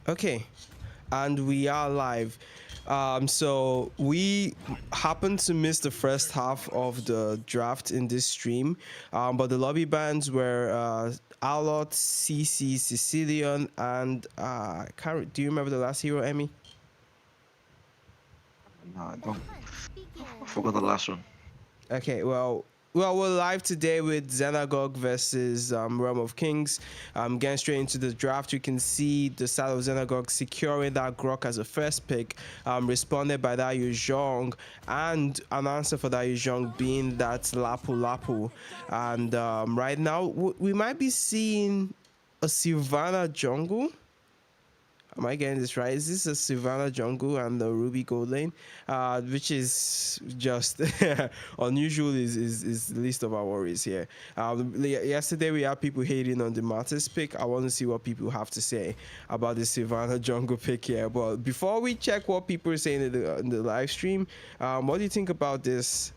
Okay, and we are live. So we happened to miss the first half of the draft in this stream, but the lobby bands were Alot, CC, Sicilian, and do you remember the last hero, Emmy? No, I don't. I forgot the last one. Okay, well, we're live today with Xenagogue versus Realm of Kings. Getting straight into the draft, you can see the side of Xenagogue securing that Grok as a first pick, responded by that Yuzhong, and an answer for that Yuzhong being that Lapu Lapu. And right now, we might be seeing a Sylvana jungle. Am I getting this right? Is this a Savannah jungle and the Ruby Gold Lane? Which is just unusual is the least of our worries here. Yesterday we had people hating on the Martis pick. I want to see what people have to say about the Savannah jungle pick here. But before we check what people are saying in the live stream, what do you think about this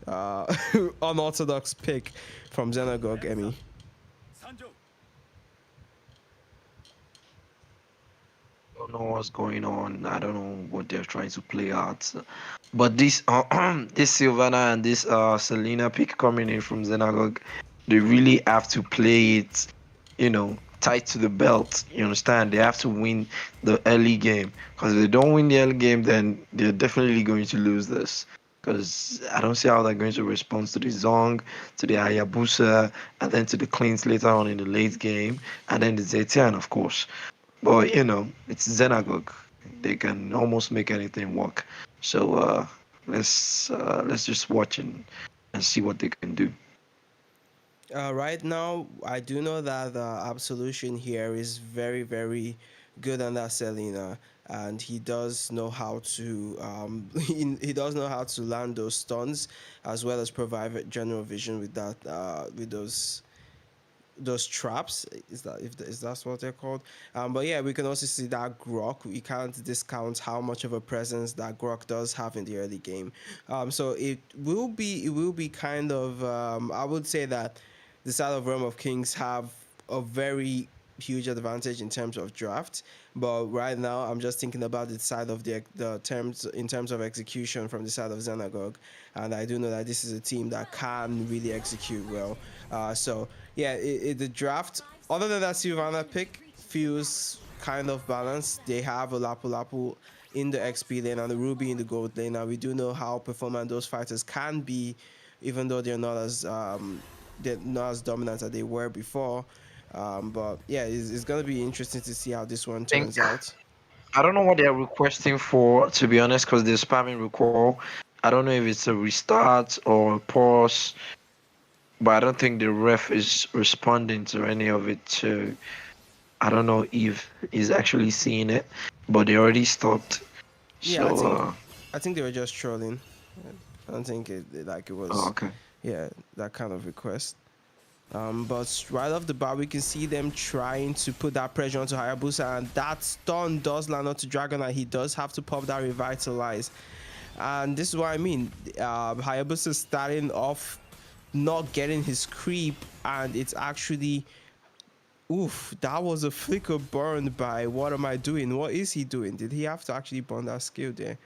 unorthodox pick from Xenagogue, Emmy? Don't know what's going on. I don't know what they're trying to play out. But this this Sylvana and this Selena pick coming in from Xenagogue, they really have to play it, tight to the belt. You understand? They have to win the early game. Because if they don't win the early game, then they're definitely going to lose this. Because I don't see how they're going to respond to the Zong, to the Hayabusa, and then to the Cleans later on in the late game, and then the Zetian, of course. But it's Xenagogue. They can almost make anything work. So let's just watch and see what they can do. Right now, I do know that Absolution here is very, very good under Selena, and he does know how to he does know how to land those stuns as well as provide general vision with that with those traps. Is that's what they're called? But yeah, we can also see that Grok. We can't discount how much of a presence that Grok does have in the early game. So it will be kind of I would say that the side of Realm of Kings have a very huge advantage in terms of draft. But right now, I'm just thinking about the side of the terms in terms of execution from the side of Xenagogue, and I do know that this is a team that can really execute well. So yeah, the draft, other than that Sylvana pick, feels kind of balanced. They have a Lapu Lapu in the XP lane and the Ruby in the gold lane. Now we do know how performant those fighters can be, even though they're not as dominant as they were before. But yeah, it's gonna be interesting to see how this one Think turns out. I don't know what they're requesting for, to be honest, because they're spamming recall. I don't know if it's a restart or a pause, but I don't think the ref is responding to any of it. So I don't know if he's actually seeing it, but they already stopped. Yeah, So I think they were just trolling. I don't think it oh, was, okay. yeah, that kind of request. But right off the bat, we can see them trying to put that pressure onto Hayabusa, and that stun does land onto Dragon, and he does have to pop that revitalize. And this is what I mean. Hayabusa starting off not getting his creep, and it's actually, oof, that was a flicker burned by what am I doing? What is he doing? Did he have to actually burn that skill there?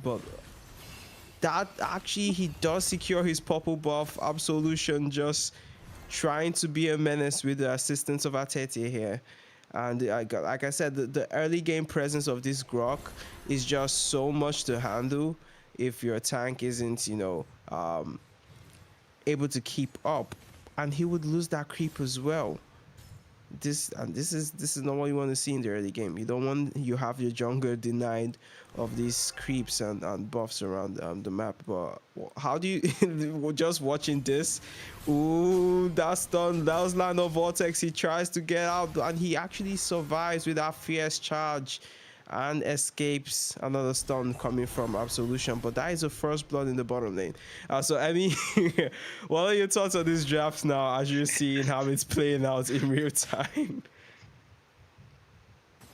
But that actually he does secure his purple buff. Absolution just trying to be a menace with the assistance of Atete here. And like I said, the early game presence of this Grok is just so much to handle if your tank isn't, able to keep up. And he would lose that creep as well. This is not what you want to see in the early game. You don't want you have your jungler denied of these creeps and buffs around the map. But how do you just watching this? Ooh, that's done. That was Land of Vortex. He tries to get out and he actually survives with that fierce charge and escapes another stun coming from Absolution. But that is the first blood in the bottom lane. So, I mean, what are your thoughts on this draft now as you're seeing how it's playing out in real time?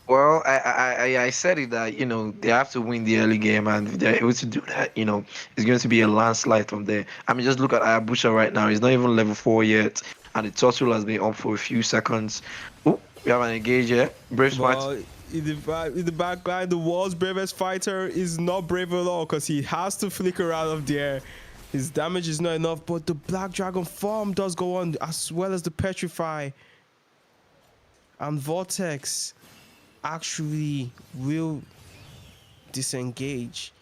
Well, I said it that they have to win the early game, and if they're able to do that, it's going to be a landslide from there. I mean, just look at Ayabusha right now. He's not even level 4 yet, and the turtle has been up for a few seconds. Oh, we have an engage here. Brave Smart. But in the back line, the world's bravest fighter is not brave at all because he has to flicker out of there. His damage is not enough, but the Black Dragon form does go on as well as the Petrify. And Vortex actually will disengage.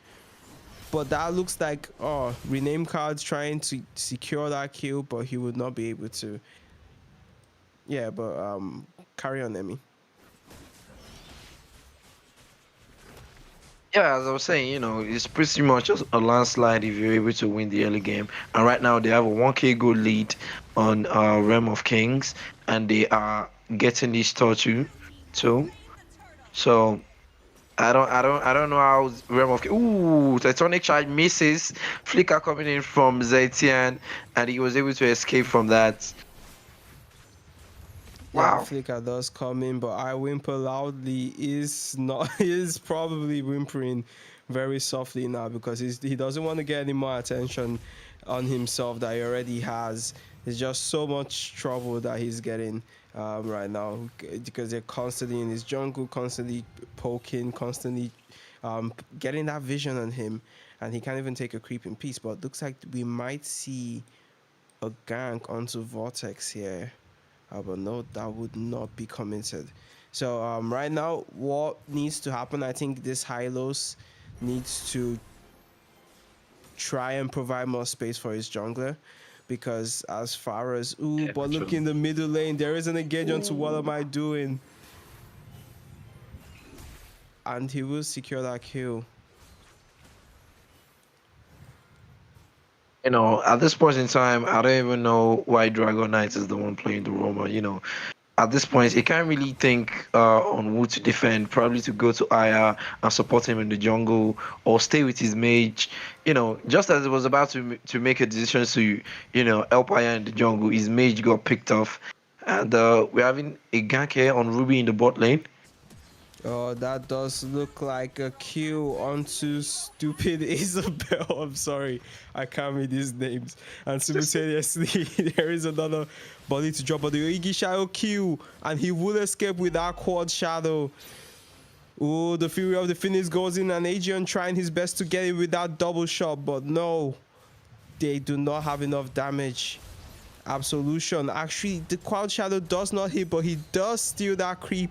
But that looks like, oh, rename cards trying to secure that kill, but he would not be able to. Yeah, but carry on, Emmy. Yeah, as I was saying, it's pretty much just a landslide if you're able to win the early game. And right now they have a 1k goal lead on Realm of Kings, and they are getting this torture too. So I don't know how Realm of Kings. Ooh, Titanic Charge misses. Flicker coming in from Zaitian, and he was able to escape from that. Yeah, Wow. Flicker does come in, but I whimper loudly is not is probably whimpering very softly now because he doesn't want to get any more attention on himself that he already has. It's just so much trouble that he's getting right now because they're constantly in his jungle, constantly poking, constantly getting that vision on him, and he can't even take a creep in peace. But it looks like we might see a gank onto Vortex here. But no, that would not be committed. So right now, what needs to happen? I think this Hylos needs to try and provide more space for his jungler, because as far as Yeah, but look true. in the middle lane, there is an engage onto what am I doing, and he will secure that kill. At this point in time, I don't even know why Dragon Knight is the one playing the Roma. At this point, he can't really think on who to defend. Probably to go to Aya and support him in the jungle, or stay with his mage. Just as it was about to make a decision to, help Aya in the jungle, his mage got picked off, and we're having a gank here on Ruby in the bot lane. Oh, that does look like a kill onto stupid Isabel. I'm sorry, I can't read these names. And simultaneously, there is another body to drop, but the Iggy Shadow kill, and he will escape with that quad shadow. Oh, the Fury of the Phoenix goes in, and Aegeon trying his best to get it with that double shot, but no, they do not have enough damage. Absolution. Actually, the quad shadow does not hit, but he does steal that creep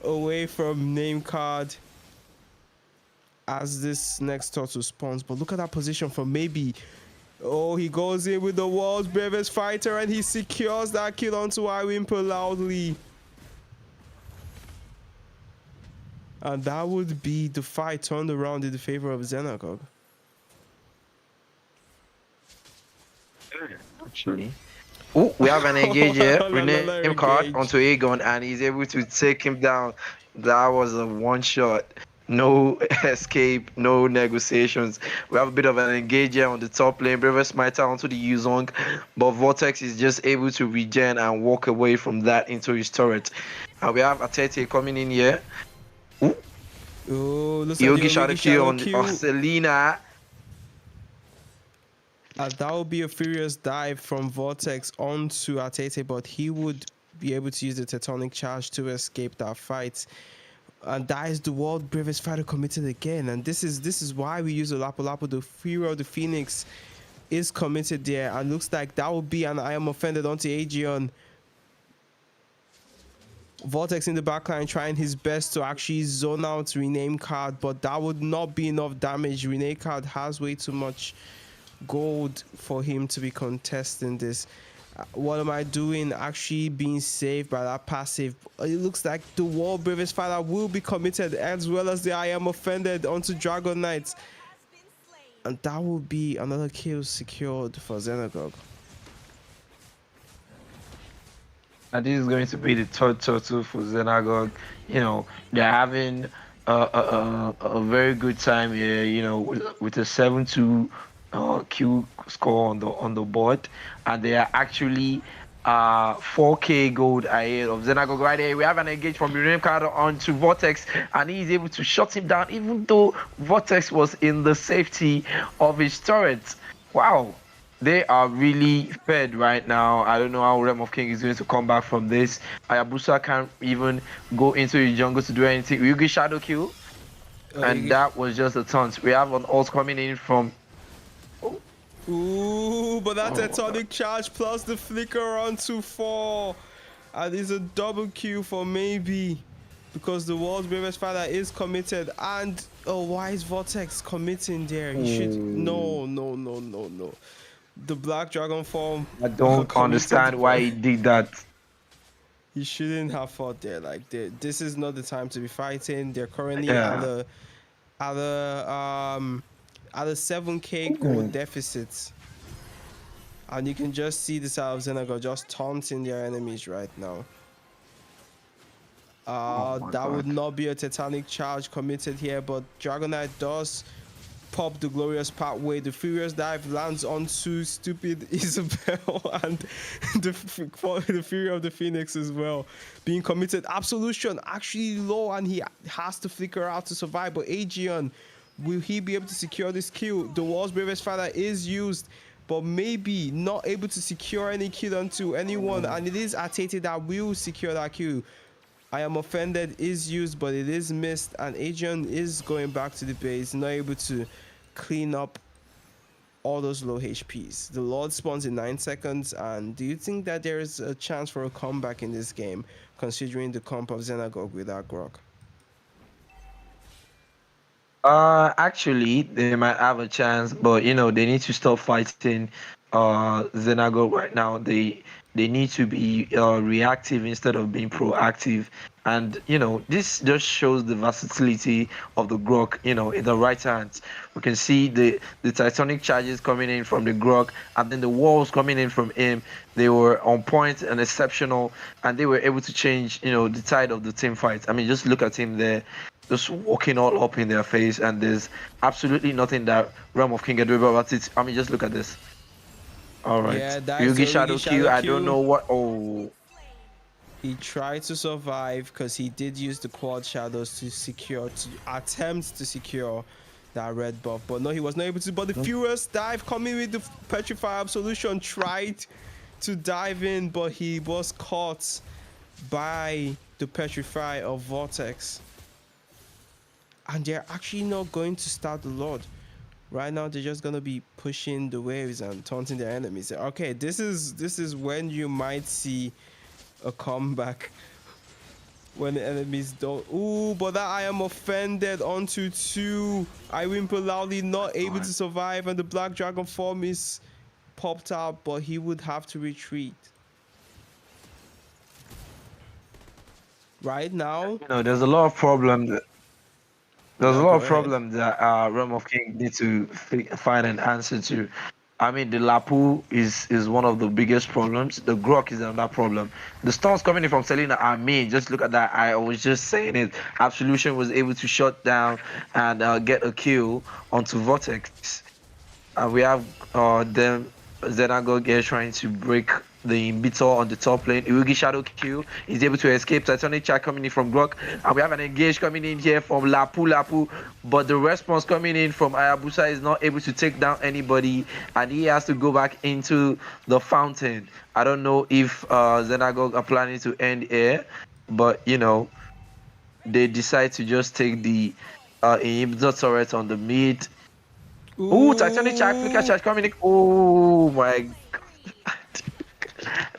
away from name card as this next turtle spawns. But look at that position for maybe. Oh, he goes in with the world's bravest fighter, and he secures that kill onto I Whimper loudly. And that would be the fight turned around in the favor of Xenagogue. Actually. Oh, we have an engage here. Another Rename card engage. onto Aegon, and he's able to take him down. That was a one shot. No escape, no negotiations. We have a bit of an engage here on the top lane. Brave Smiter onto the Yuzong, but Vortex is just able to regen and walk away from that into his turret. And we have Atete coming in here. Ooh, Oh, looks like Yogi the shot a Yogi kill Shadow on kill. Selena. That would be a furious dive from Vortex onto Atete, but he would be able to use the Tectonic Charge to escape that fight. And that is the world bravest fighter committed again. And this is why we use the Lapu Lapu. The Fury of the Phoenix is committed there, and looks like that would be an I am offended onto Aegeon. Vortex in the backline trying his best to actually zone out rename card, but that would not be enough damage. Rename card has way too much gold for him to be contesting this. What am I doing? Actually being saved by that passive. It looks like the world bravest fighter will be committed, as well as the I am offended onto Dragon Knight, and that will be another kill secured for Xenagogue. And this is going to be the third turtle for Xenagogue. They're having a very good time here. With a 7-2 Q score on the board, and they are actually 4k gold ahead of Xenagogue right here. We have an engage from Miriam Carter onto Vortex, and he's able to shut him down, even though Vortex was in the safety of his turret. Wow. they are really fed right now. I don't know how Realm of King is going to come back from this. Ayabusa can't even go into the jungle to do anything. Ryugi Shadow Kill, and You that was just a taunt. We have an ult coming in from. Oh, Ooh, but that's a oh my god. tonic charge plus the flicker onto 4. And it's a double kill for maybe. Because the world's bravest fighter is committed. And oh, why is Vortex committing there? He should. Oh, No, no, no, no, no. The Black Dragon form I don't committed, understand why but he did that. he shouldn't have fought there. Like, this is not the time to be fighting. They're currently Yeah. at the at a 7k gold Oh, deficit. And you can just see the side of Xenagogue just taunting their enemies right now. oh my That would god. not be a Titanic charge committed here, but Dragonite does pop the glorious pathway. The furious dive lands onto stupid Isabel and the fury of the Phoenix as well being committed. Absolution actually low, and he has to flicker out to survive. But Aegeon, will he be able to secure this kill? The world's bravest fighter is used, but maybe not able to secure any kill onto anyone, and it is Atete that will secure that kill. I am offended is used, but it is missed, and Adrian is going back to the base, not able to clean up all those low HPs. The Lord spawns in 9 seconds, and do you think that there is a chance for a comeback in this game, considering the comp of Xenagogue without Grok? Actually, they might have a chance, but they need to stop fighting Xenago right now. They need to be reactive instead of being proactive. And this just shows the versatility of the Grok, in the right hands. We can see the Titanic charges coming in from the Grok, and then the walls coming in from him. They were on point and exceptional, and they were able to change, the tide of the team fight. I mean, just look at him there, just walking all up in their face, and there's absolutely nothing that Realm of King can do about it. I mean, just look at this. All right, Yeah, that is the Yugi Origi Shadow Q. Shadow I don't Q. know what. Oh, He tried to survive because he did use the quad shadows to secure, to attempt to secure that red buff, but no, he was not able to. But the Furious dive coming with the Petrify Absolution tried to dive in, but he was caught by the Petrify of Vortex. And they're actually not going to start the Lord. Right now, they're just gonna be pushing the waves and taunting their enemies. Okay, this is when you might see a comeback, when the enemies don't. Ooh, but that I am offended onto 2. I whimper loudly, not able God. to survive, and the Black Dragon form is popped out, but he would have to retreat. Right now, There's a lot of problems. There's a yeah, lot go of ahead. problems that Realm of King need to find an answer to. I mean, the Lapu is one of the biggest problems. The Grok is another problem. The storms coming in from Selena are mean. Just look at that. I was just saying it. Absolution was able to shut down and get a kill onto Vortex. We have them Xenagogue trying to break the inhibitor on the top lane. Irugi Shadow Q is able to escape. Titanic Chat coming in from Grok. And we have an engage coming in here from Lapu. But the response coming in from Ayabusa is not able to take down anybody. And he has to go back into the fountain. I don't know if Xenagogue are planning to end here. But, they decide to just take the inhibitor turret on the mid. Oh, Titanic Chat Flicker Ooh, Charge coming in. Oh my,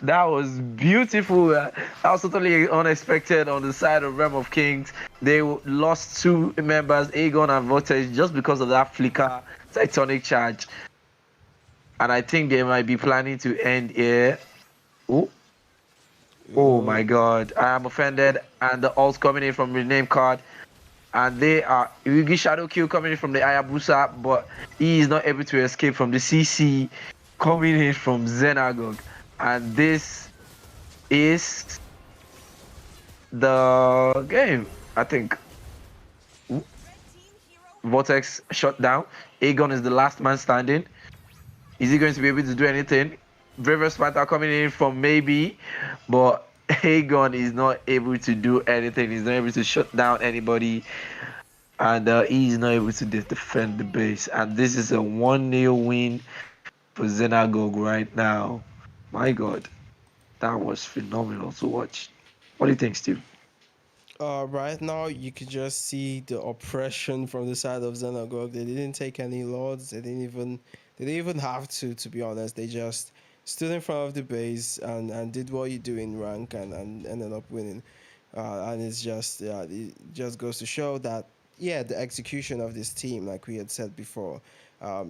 that was beautiful. That was totally unexpected on the side of Realm of Kings. They lost 2 members, Aegon and Vortex, just because of that flicker Titanic Charge. And I think they might be planning to end here. Oh, oh my god. I am offended. And the ult coming in from the name card. And they are Yugi Shadow Q coming in from the Ayabusa, but he is not able to escape from the CC coming in from Xenagogue. And this is the game, I think. Vortex shut down. Aegon is the last man standing. Is he going to be able to do anything? River Sparta coming in from maybe, but Aegon is not able to do anything. He's not able to shut down anybody. And he's not able to defend the base. And this is a 1-0 win for Xenagogue right now. My God, that was phenomenal to watch. What do you think, Steve? Right now, you could just see the oppression from the side of Xenagogue. They didn't take any lords. They didn't even have to. To be honest, they just stood in front of the base and did what you do in rank and ended up winning. And it's just it just goes to show that yeah, the execution of this team, like we had said before,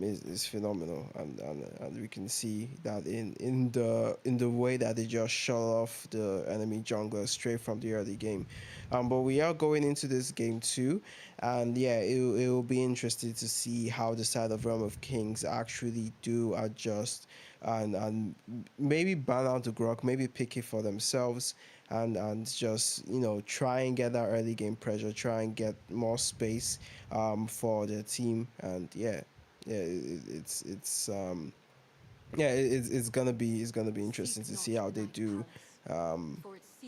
is phenomenal, and we can see that in the way that they just shut off the enemy jungler straight from the early game. But we are going into this game too, and yeah, it will be interesting to see how the side of Realm of Kings actually do adjust and maybe ban out the Grok, maybe pick it for themselves, and just try and get that early game pressure, try and get more space for their team, and yeah, it's gonna be interesting to see how they do um,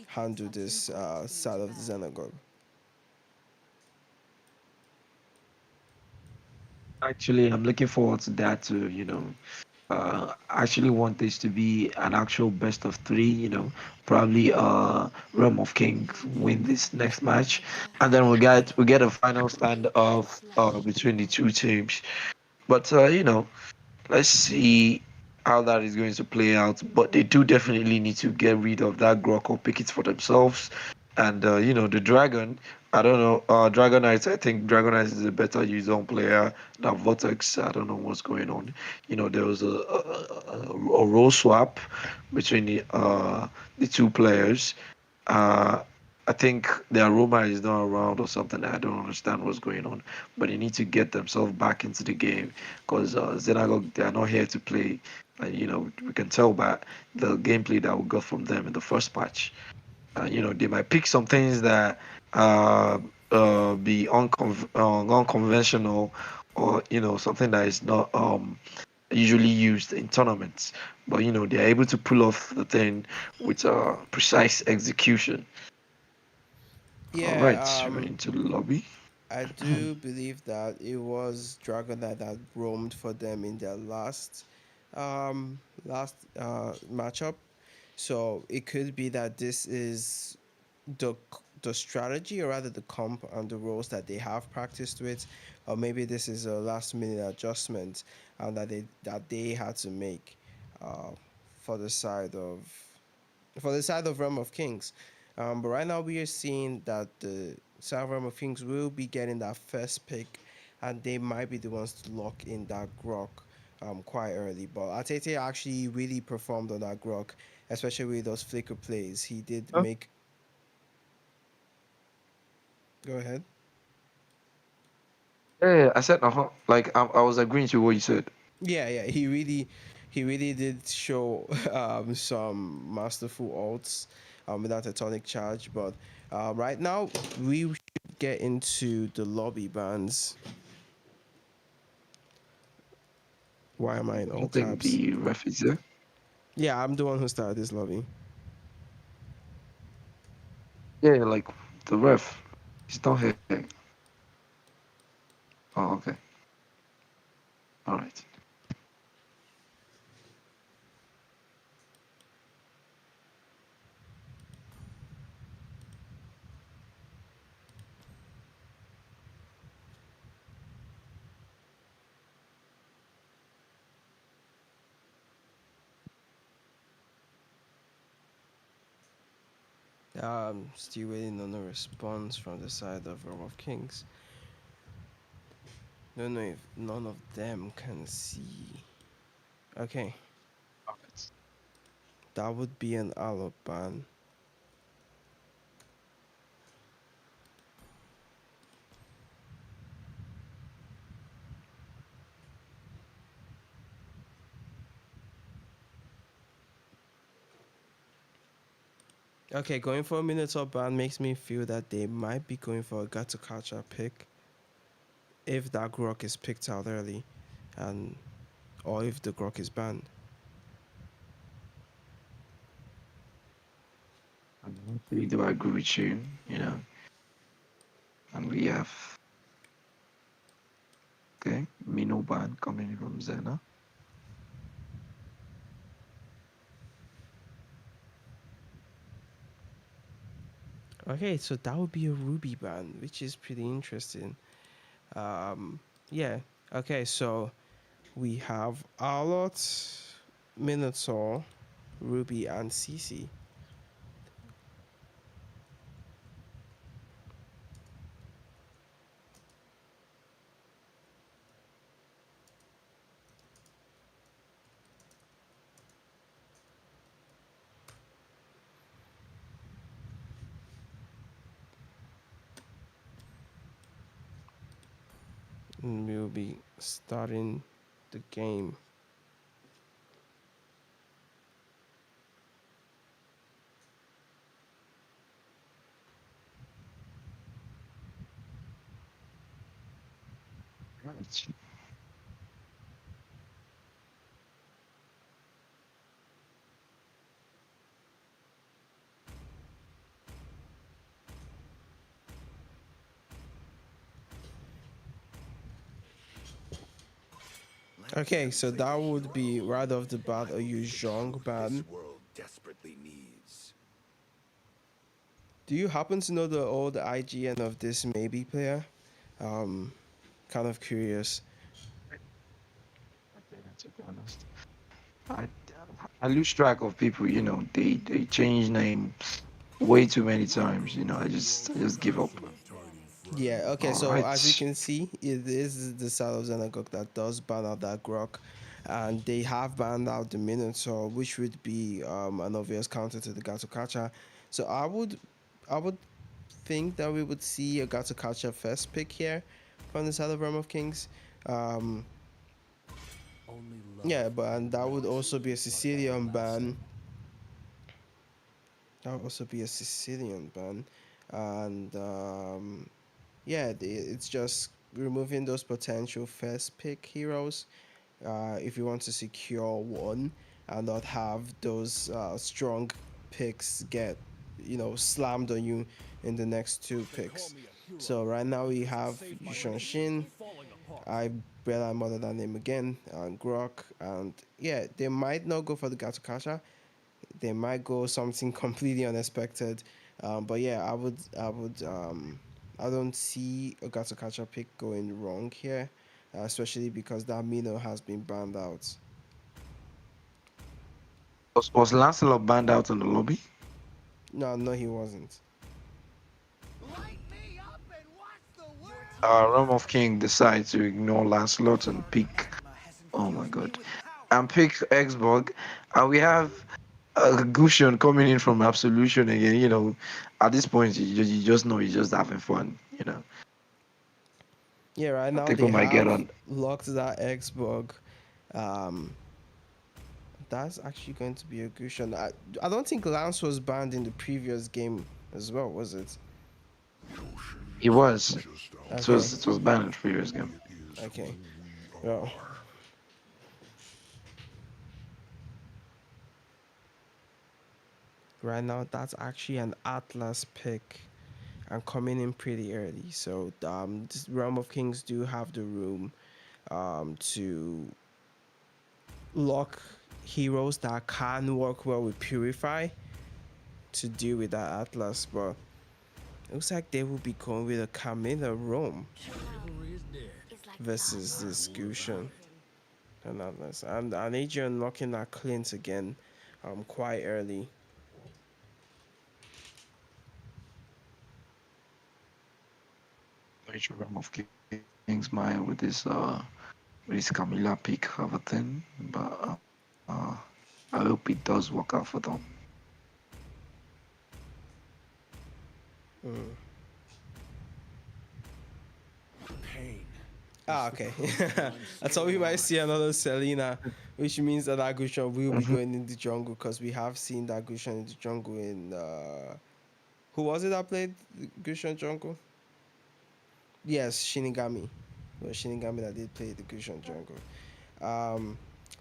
handle this side of the Xenagogue. Actually, I'm looking forward to that too. I actually want this to be an actual best of three. Probably Realm of Kings win this next match, and then we get a final stand off between the two teams. But let's see how that is going to play out. But they do definitely need to get rid of that Grok or pick it for themselves. And the Dragon, I don't know. Dragon Knights, I think Dragon Knights is a better use-on player than Vortex. I don't know what's going on. There was a role swap between the two players. Uh, I think their Roma is not around or something. I don't understand what's going on, but they need to get themselves back into the game because Xenagogue, they are not here to play. We can tell by the gameplay that we got from them in the first match. They might pick some things that uh, be unconventional, or something that is not usually used in tournaments. But they're able to pull off the thing with precise execution. All right, Yeah, we're into the lobby. I do believe that it was Dragonite that roamed for them in their last matchup. So it could be that this is the the strategy, or rather the comp and the roles that they have practiced with, or maybe this is a last minute adjustment that they had to make uh, for the side of Realm of Kings. But right now we are seeing that the side of Realm of Kings will be getting that first pick, and they might be the ones to lock in that Grok quite early. But Atete actually really performed on that Grok, especially with those flicker plays. He did Huh? make. Go ahead. Yeah, I said like I was agreeing to what you said. Yeah, he really did show some masterful ults without a tonic charge. But right now we should get into the lobby bans. Why am I in I all don't think caps? the ref is there. Yeah, I'm the one who started this lobby. Yeah, like the ref, he's not here. Oh, okay. All right. Still waiting on a response from the side of Realm of Kings. Don't know if none of them can see. Okay, All right. that would be an Allo ban. Okay, going for a Minotaur ban makes me feel that they might be going for a Gato Catcher pick if that Grok is picked out early, and or if the Grok is banned. I really do agree with you. And we have okay Mino ban coming from Zena. Okay, so that would be a Ruby ban, which is pretty interesting. Um, yeah. Okay, so we have Arlot, Minotaur, Ruby, and CC. And we'll be starting the game. Right. Let Okay, them so play that the would be hero. right off the bat I a will use be the Zhong truth ban. this world desperately needs. Do you happen to know the old IGN of this maybe player? Um, Kind of curious. To be honest, I I lose track of people. They change names way too many times. I just give up. Yeah, okay, All so as you right. can see, it is the side of Xenagogue that does ban out that Grok, and they have banned out the Minotaur, which would be an obvious counter to the Gatokacha. So I would think that we would see a Gatokacha first pick here from the side of Realm of Kings. Um, yeah, but and that would also be a Sicilian ban. That would also be a Sicilian ban, and yeah, it's just removing those potential first pick heroes if you want to secure one and not have those strong picks get slammed on you in the next two picks. So right now we have Yushan Shin. I barely mother that name again, and Grok, and yeah, they might not go for the Gatukasha. They might go something completely unexpected. But yeah, I don't see a Gatukasha pick going wrong here, especially because that Mino has been banned out. Was Lancelot banned out in the lobby? No, no, he wasn't. Realm of King decides to ignore Lancelot and pick. Oh my god. And pick Xbog. And we have Gusion coming in from Absolution again. At this point, you just know he's just having fun. Yeah, right I now think we they might get have on. locked that Xbug. Um, that's actually going to be a Gushon. I don't think Lance was banned in the previous game as well, was it? He was. It Okay, was it was banned in the previous game. okay. Well, right now that's actually an Atlas pick and coming in pretty early. So this Realm of Kings do have the room to lock heroes that can work well with Purify to deal with that Atlas, but it looks like they will be going with a Camilla Rome versus this Gusion and Atlas. And Adrian knocking that Clint again quite early. Major Realm of Kings Maya with this Camilla pick of a thing, but I hope it does work out for them. Mm. Ah, okay. I thought we might see another Selena, which means that Agushan will be Mhm. going in the jungle because we have seen that Agushan in the jungle in. Who was it that played Gushan jungle? Yes, Shinigami. It was Shinigami that did play the Gushan jungle. Um,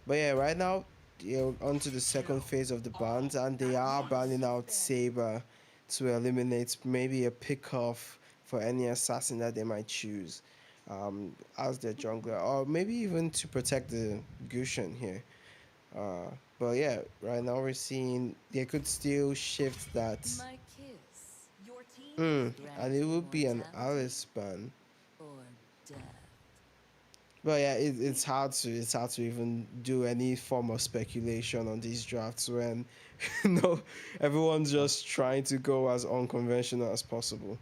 but yeah, right now, onto the second phase of the bans, and they are banning out Saber to eliminate maybe a pick off for any assassin that they might choose as their jungler, or maybe even to protect the Gushan here. But yeah, right now we're seeing they could still shift that And it would be an Alice ban. But yeah, it's hard to even do any form of speculation on these drafts when no everyone's just trying to go as unconventional as possible.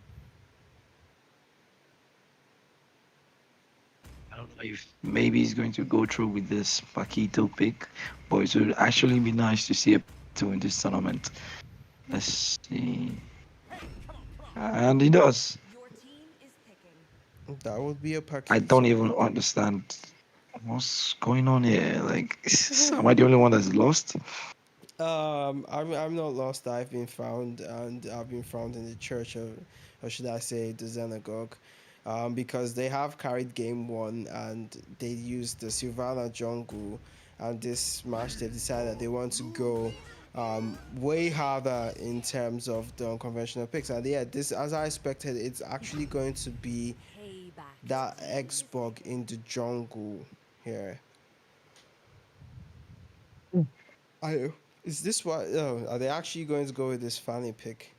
I don't know if maybe he's going to go through with this Paquito pick, but it would actually be nice to see a Paquito in this tournament. Let's see. And he does. That would be a I don't Paquito. even understand what's going on here. Like, am I the only one that's lost? I'm not lost. I've been found, and I've been found in the church of, or should I say, the Xenagogue, because they have carried game one and they used the Sylvana jungle, and this match they decided that they want to go, way harder in terms of the unconventional picks. And yeah, this, as I expected, it's actually going to be that Xbug in the jungle here. I is this what? Oh, are they actually going to go with this Fanny pick?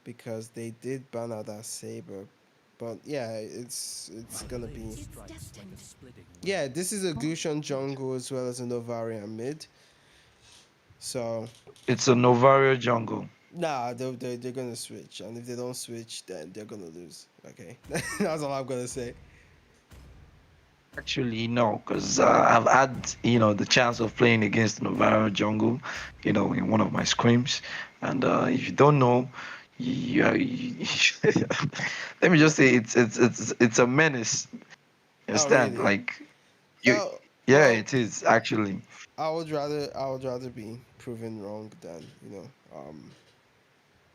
Because they did ban out that Saber, but yeah, it's gonna be. Yeah, this is a Gushon jungle as well as a Novarian mid. So It's a Novario jungle. nah, they're gonna switch, and if they don't switch, then they're gonna lose. Okay, that's all I'm gonna say. Actually, no, because I've had, the chance of playing against Novario jungle, in one of my scrims. And if you don't know, you let me just say it's a menace. You Oh understand? really? Like, you, Oh yeah, well, it is actually. I would rather be proven wrong than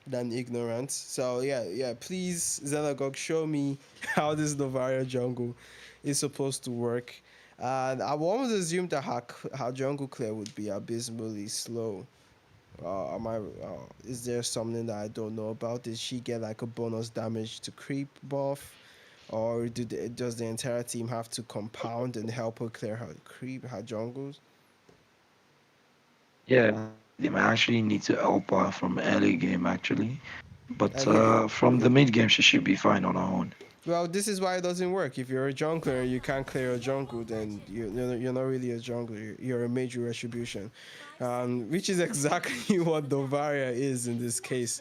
than ignorance. So yeah. Please, Xenagogue, show me how this Novaria jungle is supposed to work. And I almost assumed that her jungle clear would be abysmally slow. Is there something that I don't know about? Did she get like a bonus damage to creep buff, or does the entire team have to compound and help her clear her jungles? Yeah, they might actually need to help her from early game actually, but And yeah, from the mid game she should be fine on her own. well, this is why it doesn't work. If you're a jungler and you can't clear a jungle, then you're not really a jungler. You're a major retribution, which is exactly what Dovaria is in this case.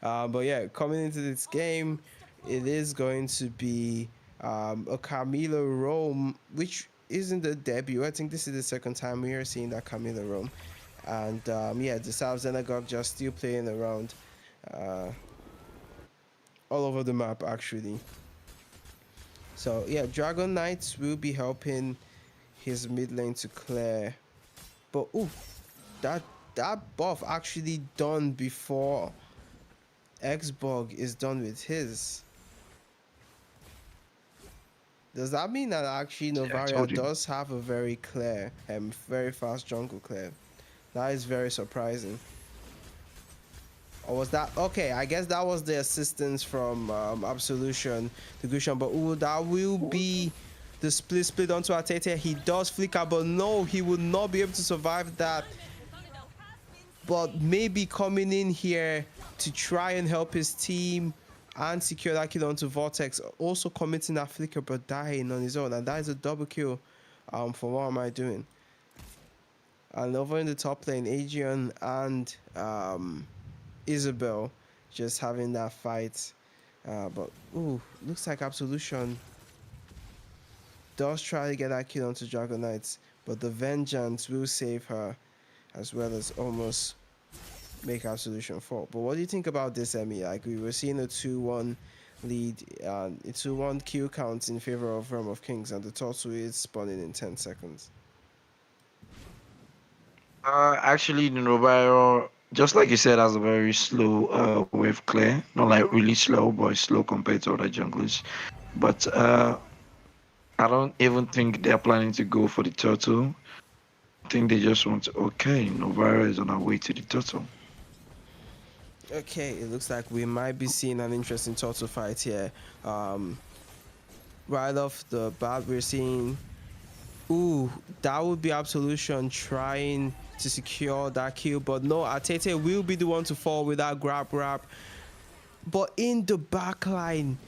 But yeah, coming into this game, it is going to be a Camila Rome, which isn't the debut. I think this is the second time we are seeing that Camila Rome. And yeah, the South Xenagogue just still playing around uh, all over the map, actually. So yeah, Dragon Knights will be helping his mid lane to clear. But ooh, that that buff actually done before Xbog is done with his. Does that mean that actually See, I Novaria told you. does have a very clear and very fast jungle clear? That is very surprising. Or was that okay? I guess that was the assistance from Absolution to Gushan, but ooh, that will be the split onto Atete. He does flicker, but no, he would not be able to survive that. But maybe coming in here to try and help his team and secure that kill onto Vortex, also committing that flicker but dying on his own, and that is a double kill for what am I doing? And over in the top lane, Adrian and Isabel just having that fight. But ooh, looks like Absolution does try to get that kill onto Dragon Knights, but the Vengeance will save her as well as almost make Absolution fall. But what do you think about this, Emmy? Like we were seeing a 2-1 lead, a 2-1 kill count in favor of Realm of Kings, and the turtle is spawning in 10 seconds. Actually, the Novario, just like you said, has a very slow wave clear. Not like really slow, but it's slow compared to other junglers. But I don't even think they're planning to go for the turtle. I think they just want to, okay, Novario is on our way to the turtle. Okay, it looks like we might be seeing an interesting turtle fight here. Um, right off the bat, we're seeing. Ooh, that would be Absolution trying to secure that kill, but no, Atete will be the one to fall with that grab. but in the back line,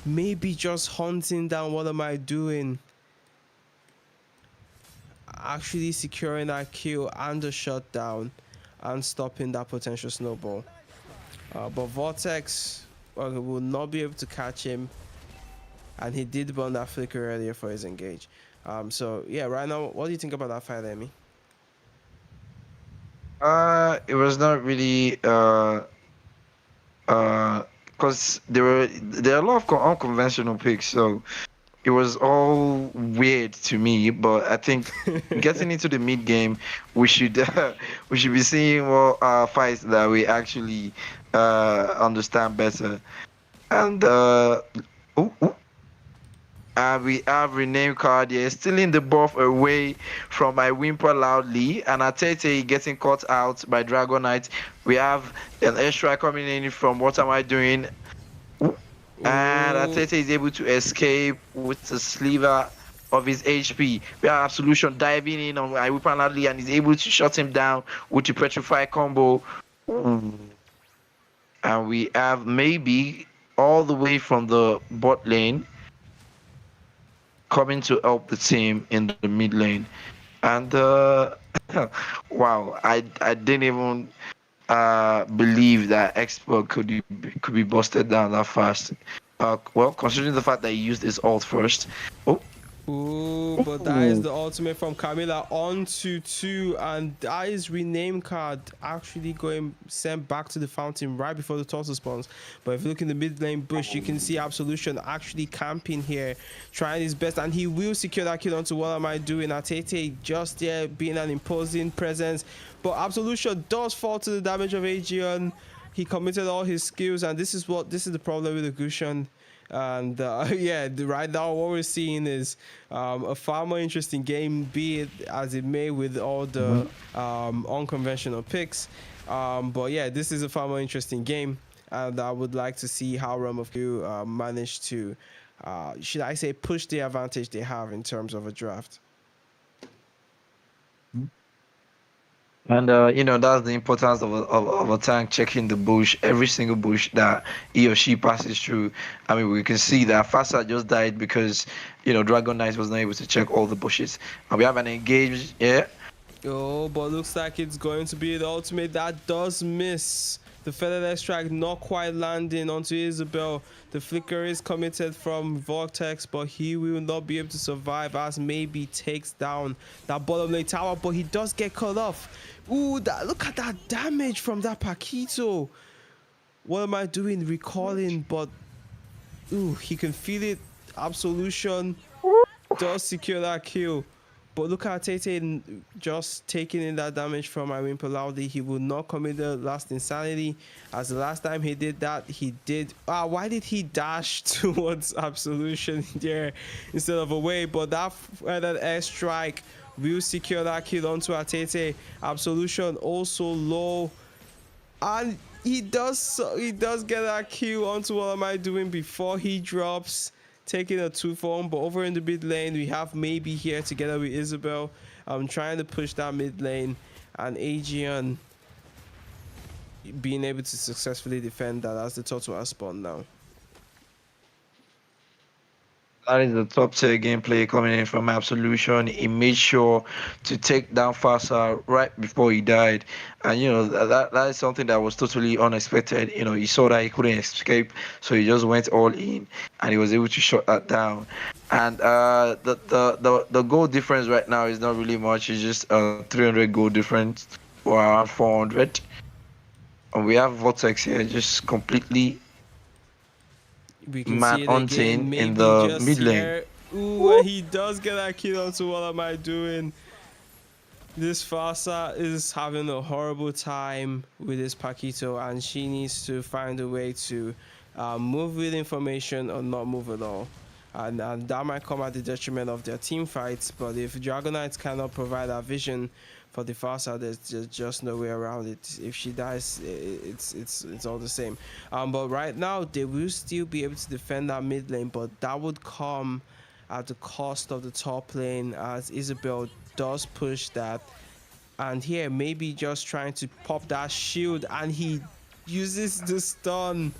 maybe just hunting down what am I doing, actually securing that kill and the shutdown and stopping that potential snowball. But Vortex will not be able to catch him, and he did burn that flicker earlier for his engage. So yeah, right now, what do you think about that fight, Emmy? It was not really because there are a lot of unconventional picks, so it was all weird to me. But I think getting into the mid game, we should we should be seeing more fights that we actually understand better. And we have rename card here, stealing the buff away from my Whimper Loudly, and Atete getting caught out by Dragonite. We have an extra coming in from What Am I Doing? And Ooh. Atete is able to escape with a sliver of his HP. We have Absolution diving in on my Whimper Loudly and is able to shut him down with the Petrify combo. And we have maybe all the way from the bot lane coming to help the team in the mid lane. And wow, I didn't even believe that expert could be busted down that fast. Well, considering the fact that he used his ult first. Oh, Ooh, but that is the ultimate from Camila on to 2, and that is rename card actually going sent back to the fountain right before the turtle spawns. But if you look in the mid lane bush, you can see Absolution actually camping here, trying his best, and he will secure that kill onto What Am I Doing? Atete just there being an imposing presence, but Absolution does fall to the damage of Aegeon. He committed all his skills, and this is the problem with the Gusion. And yeah, right now what we're seeing is a far more interesting game, be it as it may with all the unconventional picks. But yeah, this is a far more interesting game, and I would like to see how Realm of Q managed to, should I say, push the advantage they have in terms of a draft. and that's the importance of a tank checking the bush, every single bush that he or she passes through. I mean, we can see that Fasa just died because Dragon Knight was not able to check all the bushes. And we have an engage, yeah. Oh, but looks like it's going to be the ultimate that does miss. The feather strike not quite landing onto Isabel. The flicker is committed from Vortex, but he will not be able to survive as maybe takes down that bottom lane tower, but he does get cut off. Ooh, look at that damage from that Paquito. What am I doing? Recalling, but ooh, he can feel it. Absolution does secure that kill. But look at Tete just taking in that damage from Irene Palaudi. He will not commit the last insanity. As the last time he did that, he did. Why did he dash towards Absolution there instead of away? But that airstrike will secure that kill onto Atete. Absolution also low. And he does get that kill onto What Am I Doing before he drops, taking a 2-for-1. But over in the mid lane, we have Maybe here together with Isabel. Trying to push that mid lane, and Aegeon being able to successfully defend that as the turtle has spawned now. That is the top tier gameplay coming in from Absolution. He made sure to take down Fasa right before he died, and that is something that was totally unexpected. He saw that he couldn't escape, so he just went all in, and he was able to shut that down. And the goal difference right now is not really much. It's just 300 goal difference for around 400, and we have Vortex here just completely We can man see it again, hunting in maybe the just mid lane. here. Ooh, he does get that kill onto What Am I Doing? This Fasa is having a horrible time with this Paquito, and she needs to find a way to move with information or not move at all. And that might come at the detriment of their team fights, but if Dragonites cannot provide that vision for the Fasa, there's just no way around it. If she dies, it's all the same. But right now, they will still be able to defend that mid lane, but that would come at the cost of the top lane, as Isabel does push that. And here, maybe just trying to pop that shield, and he uses the stun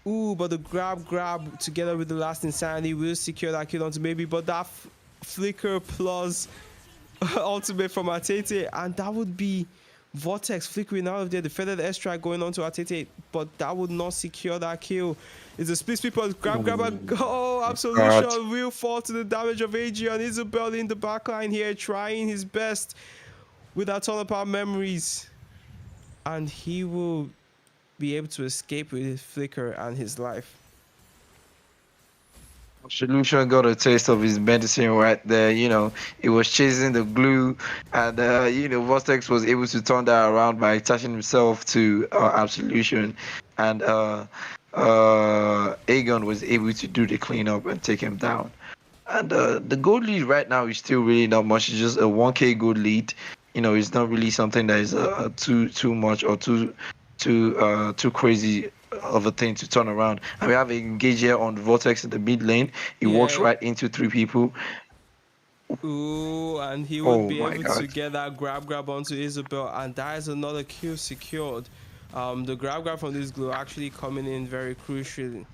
Ooh, but the grab together with the last insanity will secure that kill onto maybe, but that flicker plus ultimate from Atete, and that would be Vortex flickering out of there, the feathered airstrike going on to Atete, but that would not secure that kill. It's a split people grab and go. God. Absolution will fall to the damage of Adrian. Isabel in the backline here, trying his best with that ton of power memories, and he will be able to escape with his flicker and his life. Solution got a taste of his medicine right there. He was chasing the glue, and Vortex was able to turn that around by attaching himself to Absolution, and Aegon was able to do the cleanup and take him down. And the gold lead right now is still really not much. It's just a 1K gold lead. It's not really something that is too much or too crazy of a thing to turn around. And we have a engage here on Vortex in the mid lane. He walks Yeah. right into three people. Ooh, and he would Oh be my able to god. get that grab onto Isabel, and that is another kill secured. The grab from this glue actually coming in very crucial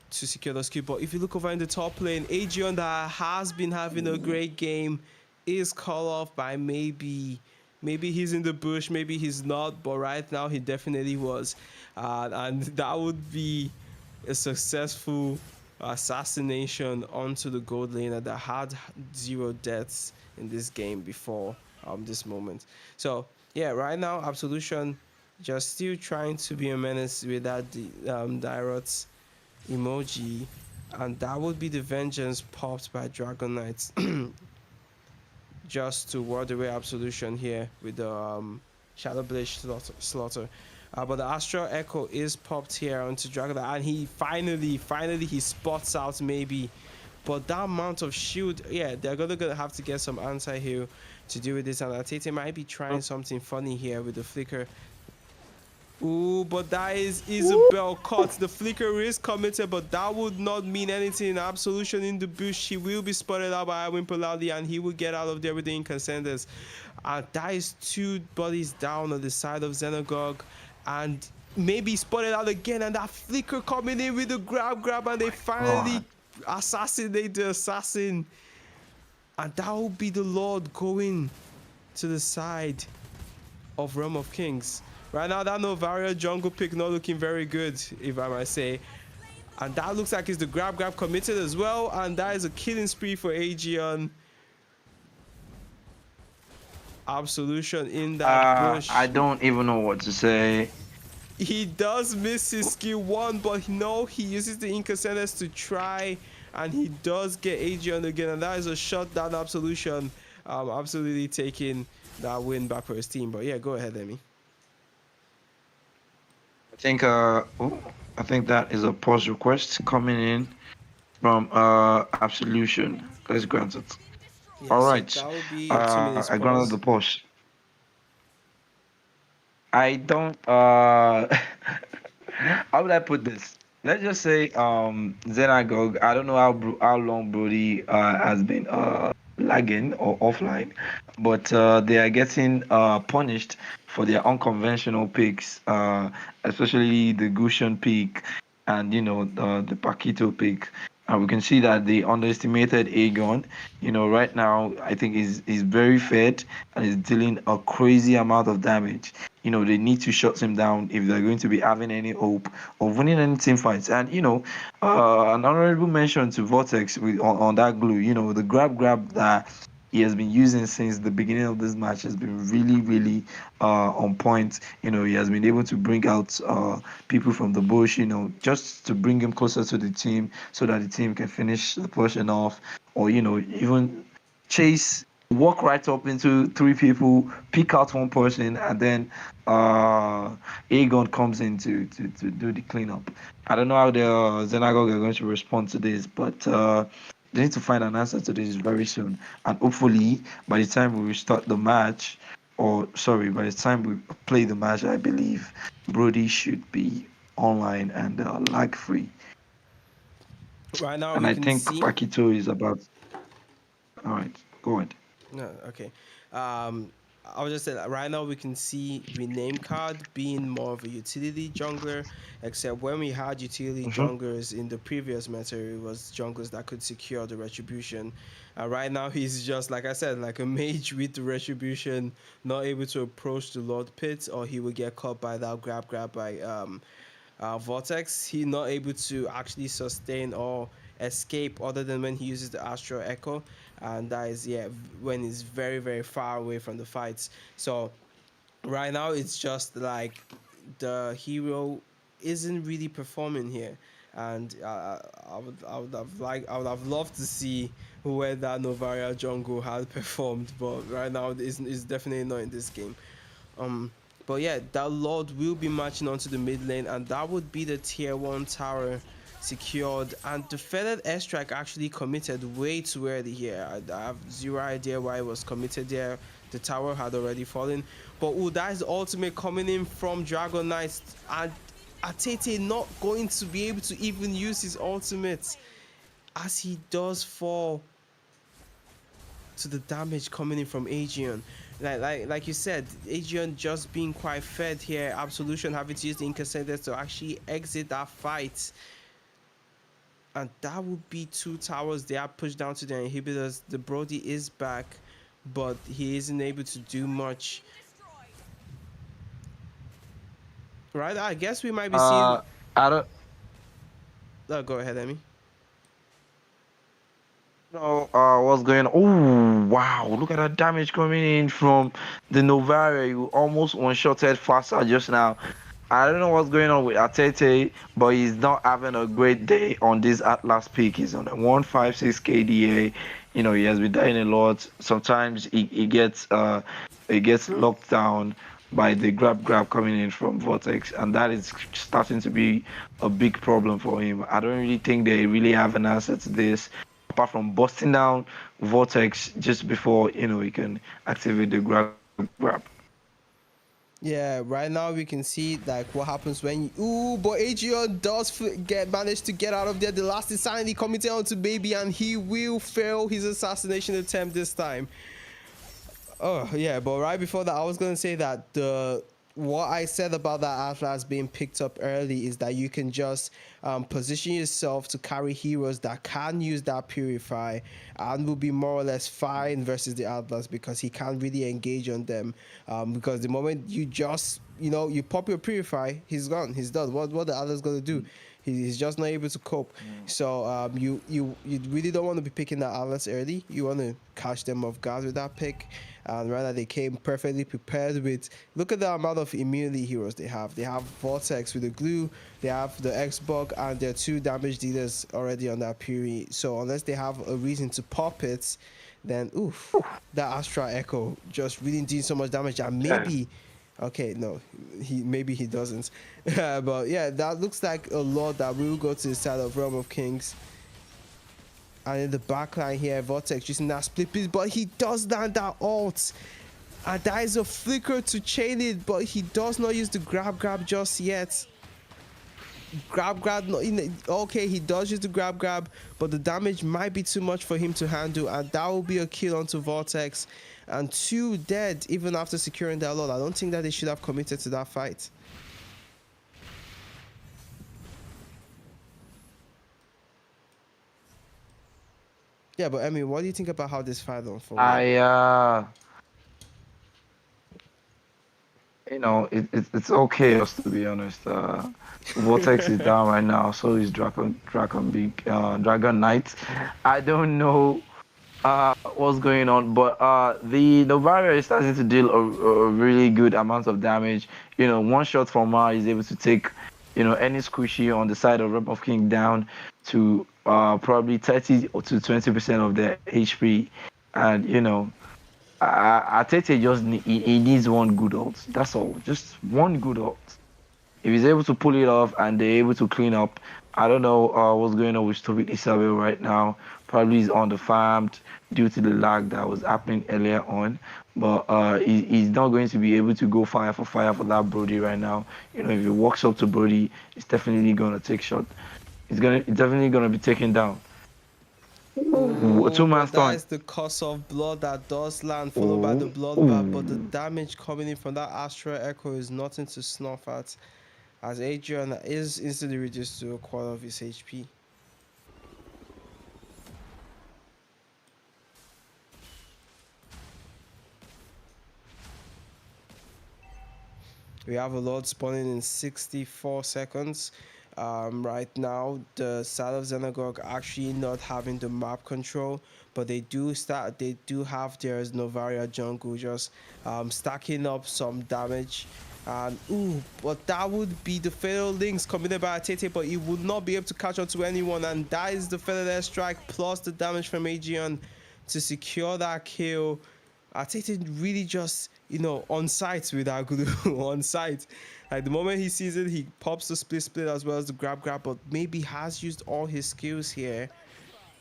to secure the skill. But if you look over in the top lane, Aegon that has been having a great game is called off by maybe he's in the bush, maybe he's not, but right now he definitely was. And that would be a successful assassination onto the gold laner that had 0 deaths in this game before this moment. So yeah, right now Absolution just still trying to be a menace with that Dirot emoji, and that would be the vengeance popped by Dragon Knights just to ward away Absolution here with the Shadow Blade slaughter. But the Astral Echo is popped here onto Dragon, and he finally he spots out maybe. But that amount of shield, yeah, they're gonna have to get some anti-heal to deal with this. And Atete might be trying something funny here with the flicker. Ooh, but that is Isabel caught. The flicker is committed, but that would not mean anything. Absolution in the bush. He will be spotted out by Wimpolali, and he will get out of there with the incandescence. That is 2 bodies down on the side of Xenagogue, and maybe spotted out again. And that flicker coming in with the grab, and they finally God. assassinate the assassin. And that will be the Lord going to the side of Realm of Kings. Right now, that Novaria jungle pick not looking very good, if I might say. And that looks like it's the grab committed as well. And that is a killing spree for Aegon. Absolution in that I bush. don't even know what to say. He does miss his skill 1, but no, he uses the incandescence to try. And he does get Aegon again. And that is a shutdown Absolution. Absolutely taking that win back for his team. But yeah, go ahead, Emmy. I think that is a pause request coming in from Absolution. Let's grant it. Yeah, All so right. that will be a 2 minutes I granted the pause. pause. I don't how would I put this? Let's just say Xenagogue, I don't know how long Brody has been lagging or offline, but they are getting punished for their unconventional picks, especially the Gushan pick and the Paquito pick. And we can see that they underestimated Aegon. Right now I think he's very fed and is dealing a crazy amount of damage. They need to shut him down if they're going to be having any hope of winning any team fights. And an honorable mention to Vortex on that glue. The grab that he has been using since the beginning of this match has been really, really on point. He has been able to bring out people from the bush. Just to bring him closer to the team so that the team can finish the portion off, or even chase walk right up into three people, pick out one person, and then Aegon comes in to do the cleanup. I don't know how the Xenagogue are going to respond to this, but they need to find an answer to this very soon. And hopefully, by the time we start the match, or sorry, by the time we play the match, I believe Brody should be online and lag free. Right now And we I can think see. Paquito is about. All right, go ahead. No, okay. Um, I was just saying that right now we can see rename card being more of a utility jungler, except when we had utility Mhm. junglers in the previous meta, it was junglers that could secure the retribution. Right now he's just like I said, like a mage with the retribution, not able to approach the Lord Pit, or he will get caught by that grab by Vortex. He not able to actually sustain or escape other than when he uses the Astral Echo, and that is when he's very far away from the fights. So right now it's just like the hero isn't really performing here, and I would have loved to see where that Novaria jungle had performed, but right now it's definitely not in this game. Um, but yeah, that Lord will be marching onto the mid lane, and that would be the tier 1 tower secured. And the feathered airstrike actually committed way too early here. I have zero idea why it was committed there. The tower had already fallen. But that is the ultimate coming in from Dragon Knight, and Atete not going to be able to even use his ultimate as he does fall to the damage coming in from Aegeon. Like you said, Aegeon just being quite fed here. Absolution having to use the Incascenders to actually exit that fight. And that would be 2 towers they are pushed down to their inhibitors. The Brody is back, but he isn't able to do much. Right? I guess we might be seeing. I don't Go ahead, Emmy. know what's going on. Oh wow! Look at that damage coming in from the Novaria. You almost one-shotted faster just now. I don't know what's going on with Atete, but he's not having a great day on this Atlas peak. He's on a 156 KDA. You know, he has been dying a lot. Sometimes he gets locked down by the grab coming in from Vortex, and that is starting to be a big problem for him. I don't really think they really have an answer to this, apart from busting down Vortex just before he can activate the grab. Yeah, right now we can see like what happens when but Aegeon does manage to get out of there. The last insanity committed onto Baby, and he will fail his assassination attempt this time. Oh yeah, but right before that, I was gonna say that the what I said about that Atlas being picked up early is that you can just position yourself to carry heroes that can use that purify and will be more or less fine versus the Atlas, because he can't really engage on them. Because the moment you just you pop your purify, he's gone, he's done. What the Atlas gonna do? He's just not able to cope. So you really don't want to be picking that Atlas early. You want to catch them off guard with that pick, and rather they came perfectly prepared with. Look at the amount of immunity heroes they have. They have Vortex with the glue. They have the X-Bug, and their 2 damage dealers already on that Puri. So unless they have a reason to pop it, then oof, that Astra Echo just really doing so much damage. And Yeah. maybe, okay, no, maybe he doesn't. But yeah, that looks like a lot that will go to the side of Realm of Kings. And in the backline here, Vortex using that split piece, but he does land that ult. And that is a flicker to chain it, but he does not use the grab just yet. Grab, no, okay, he does use the grab, but the damage might be too much for him to handle, and that will be a kill onto Vortex. And 2 dead even after securing that lot. I don't think that they should have committed to that fight. Yeah, but Emmy, what do you think about how this fight unfolded? I it's okay us to be honest. Vortex is down right now, so is Dragon Knight. I don't know what's going on, but the Novaria is starting to deal a really good amount of damage. One shot from her is able to take any squishy on the side of Realm of King down to probably 30 to 20% of their HP, and Atete just he needs one good ult. That's all. Just one good ult. If he's able to pull it off and they're able to clean up, I don't know what's going on with Stovic Isabel right now. Probably he's on the farm due to the lag that was happening earlier on. But he's not going to be able to go fire for that Brody right now. If he walks up to Brody, it's definitely gonna take shot. It's definitely gonna be taken down. Oh, Two-man but that stun. is the cost of blood that does land, followed by the Oh, bloodbath. But the ooh. damage coming in from that Astral Echo is nothing to snuff at, as Adrian is instantly reduced to a quarter of his HP. We have a lot spawning in 64 seconds. Right now, the side of Xenagogue actually not having the map control, but they do start. They do have their Novaria jungle just stacking up some damage. And ooh, but that would be the fatal links committed by Tete, but he would not be able to catch on to anyone, and that is the fatal air strike plus the damage from Aegeon to secure that kill. Arteta really just, on sight with our good on sight. Like the moment he sees it, he pops the split as well as the grab, but maybe has used all his skills here,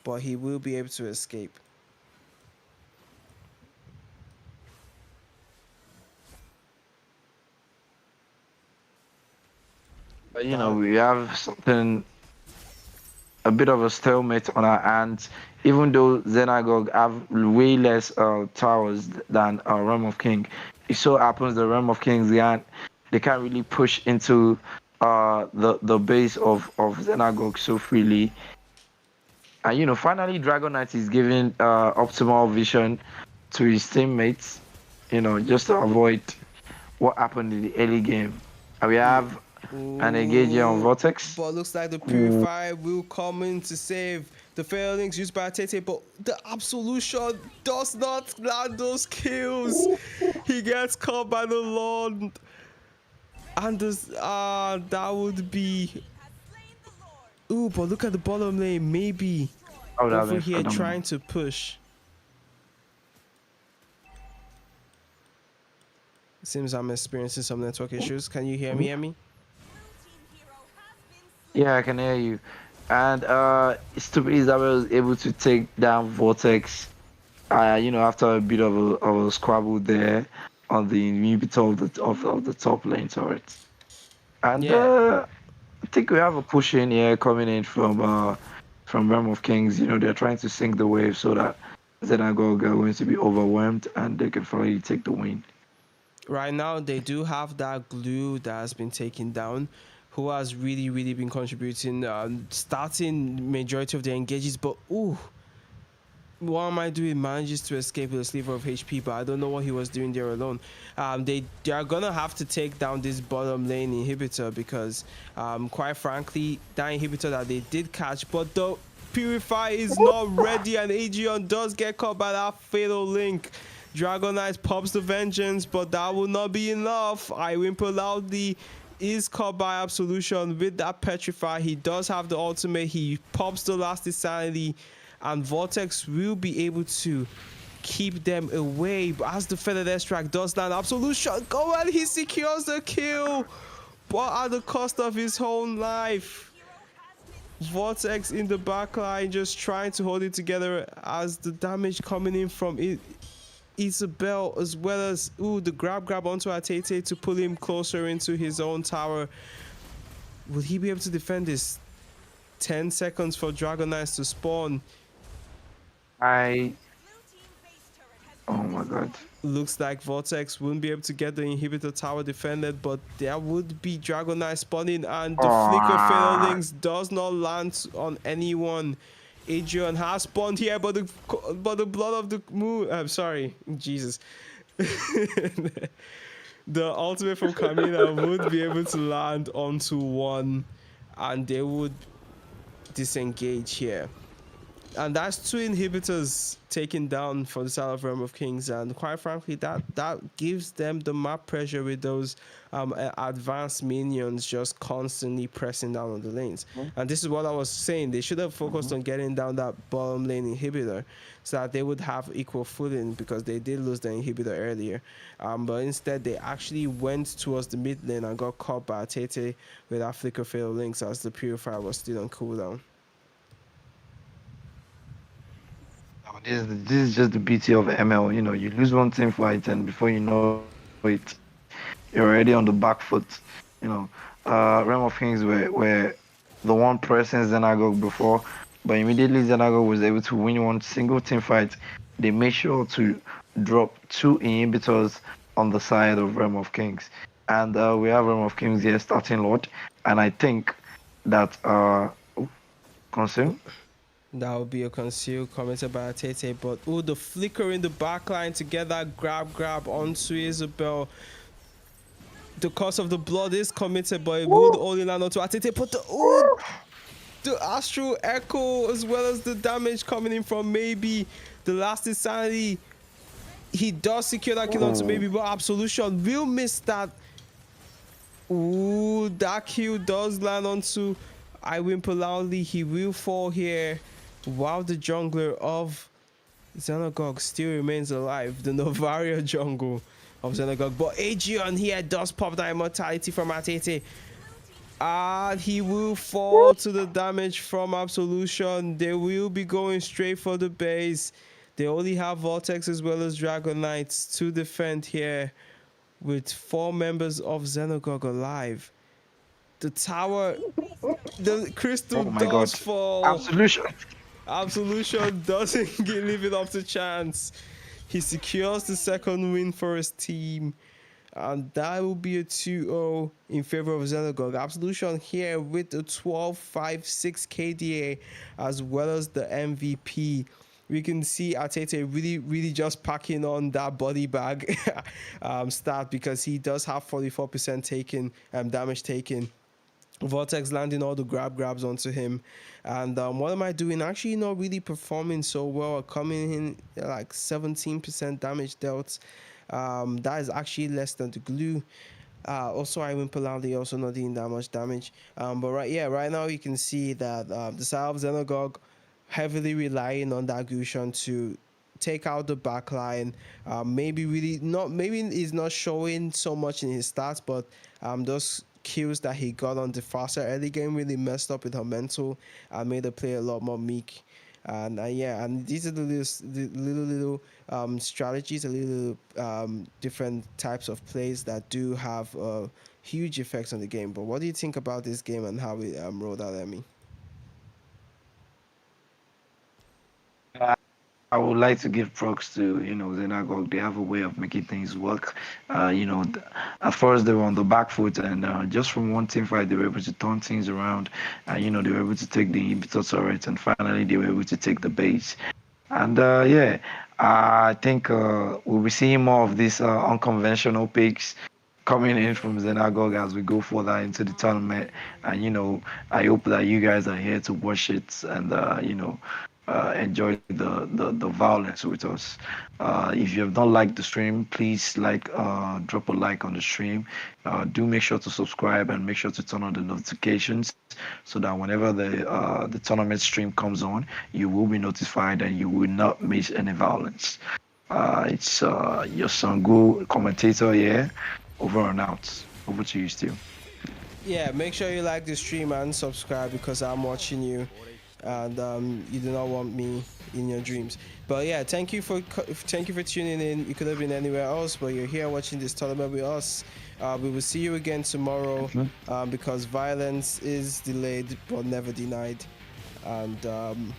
but he will be able to escape. That We have something, a bit of a stalemate on our hands. Even though Xenagogue have way less towers than Realm of King, it so happens the Realm of Kings they can't really push into the base of Xenagogue so freely. And finally, Dragon Knight is giving optimal vision to his teammates. Just to avoid what happened in the early game. And we have an engaging on Ooh, Vortex. but looks like the Ooh. Purifier will come in to save the failings used by Tete, but the Absolution does not land those kills. He gets caught by the Lord. And this, that would be. Ooh, but look at the bottom lane. Maybe That would have over been here phenomenal. trying to push. Seems I'm experiencing some network issues. Can you hear me, Emmy? Yeah, I can hear you. And Stupid Isabel was able to take down Vortex. After a bit of a squabble there on the inhibitor of the top lane turret. And Yeah. I think we have a push in here coming in from Realm of Kings. They're trying to sink the wave so that Xenagogue are going to be overwhelmed and they can finally take the win. Right now, they do have that glue that has been taken down, who has really, really been contributing, starting majority of their engages. But ooh, what am I doing? Manages to escape with a sliver of HP, but I don't know what he was doing there alone. They are gonna have to take down this bottom lane inhibitor because, quite frankly, that inhibitor that they did catch, but the Purify is not ready, and Aegeon does get caught by that fatal link. Dragon Knight pops the vengeance, but that will not be enough. I whimper loudly is caught by Absolution with that Petrify. He does have the ultimate. He pops the last insanity, and Vortex will be able to keep them away. But as the feathered extract does land, Absolution go and he secures the kill, but at the cost of his whole life. Vortex in the backline just trying to hold it together as the damage coming in from it. Isabel, as well as the grab onto Atete to pull him closer into his own tower. Will he be able to defend this? 10 seconds for Dragon Knights to spawn. I Oh my god. Looks like Vortex wouldn't be able to get the inhibitor tower defended, but there would be Dragon Knight spawning, and the flicker fatal Oh, links does not land on anyone. Adrian has spawned here, but the blood of the moon. I'm sorry, Jesus. The ultimate from Kamina would be able to land onto one, and they would disengage here. And that's two inhibitors taken down for the side of Realm of Kings, and quite frankly, that gives them the map pressure with those advanced minions just constantly pressing down on the lanes. And this is what I was saying, they should have focused on getting down that bottom lane inhibitor so that they would have equal footing, because they did lose the inhibitor earlier. But instead, they actually went towards the mid lane and got caught by Tete with that flicker fail links as the Purifier was still on cooldown. this is just the beauty of ML. You lose one team fight, and before you know it, you're already on the back foot. Realm of Kings were the one pressing Xenagogue before, But immediately Xenagogue was able to win one single team fight. They made sure to drop two inhibitors on the side of Realm of Kings. And we have Realm of Kings here starting Lord. And I think that consume. That would be a conceal commented by Tete. But oh, the flicker in the backline to get that grab onto Isabel. The cost of the blood is committed, but it would only land onto Atete. But the Astral Echo, as well as the damage coming in from maybe the last insanity. He does secure that kill onto maybe, but Absolution will miss that. Ooh, that kill does land onto I Whimper Loudly. He will fall here while the jungler of Xenagogue still remains alive. The Novaria jungle of Xenagogue. But Aegeon here does pop that immortality from Atete. And he will fall to the damage from Absolution. They will be going straight for the base. They only have Vortex as well as Dragon Knights to defend here with 4 members of Xenagogue alive. The tower, the crystal Oh my does god. fall. Absolution. Absolution doesn't give it up to chance. He secures the second win for his team. And that will be a 2-0 in favor of Xenagogue. Absolution here with the 12.56 KDA as well as the MVP. We can see Atete really just packing on that body bag stat because he does have 44% taken damage taken. Vortex landing all the grabs onto him. And what am I doing? Actually not really performing so well. Coming in like 17% damage dealt. That is actually less than the glue. Also, I went Loudly also not doing that much damage. But right now you can see that the side of Xenagogue heavily relying on that Gushon to take out the backline. Maybe really not. Maybe he's not showing so much in his stats, but those kills that he got on the faster early game really messed up with her mental and made her play a lot more meek. And yeah, and these are the little strategies, a little different types of plays that do have huge effects on the game. But what do you think about this game and how it rolled out, Emmy? I would like to give props to, Xenagogue. They have a way of making things work. At first they were on the back foot, and just from one team fight, they were able to turn things around. They were able to take the inhibitor turret, and finally they were able to take the base. And yeah, I think we'll be seeing more of these unconventional picks coming in from Xenagogue as we go further into the tournament. And I hope that you guys are here to watch it and enjoy the violence with us. If you have not liked the stream, please drop a like on the stream. Do make sure to subscribe and make sure to turn on the notifications so that whenever the tournament stream comes on, you will be notified and you will not miss any violence. It's your Sangu commentator here. Over and out. Over to you, Steve. Yeah, make sure you like the stream and subscribe because I'm watching you, and you do not want me in your dreams. But yeah, thank you for tuning in. You could have been anywhere else, but you're here watching this tournament with us. We will see you again tomorrow because violence is delayed but never denied. And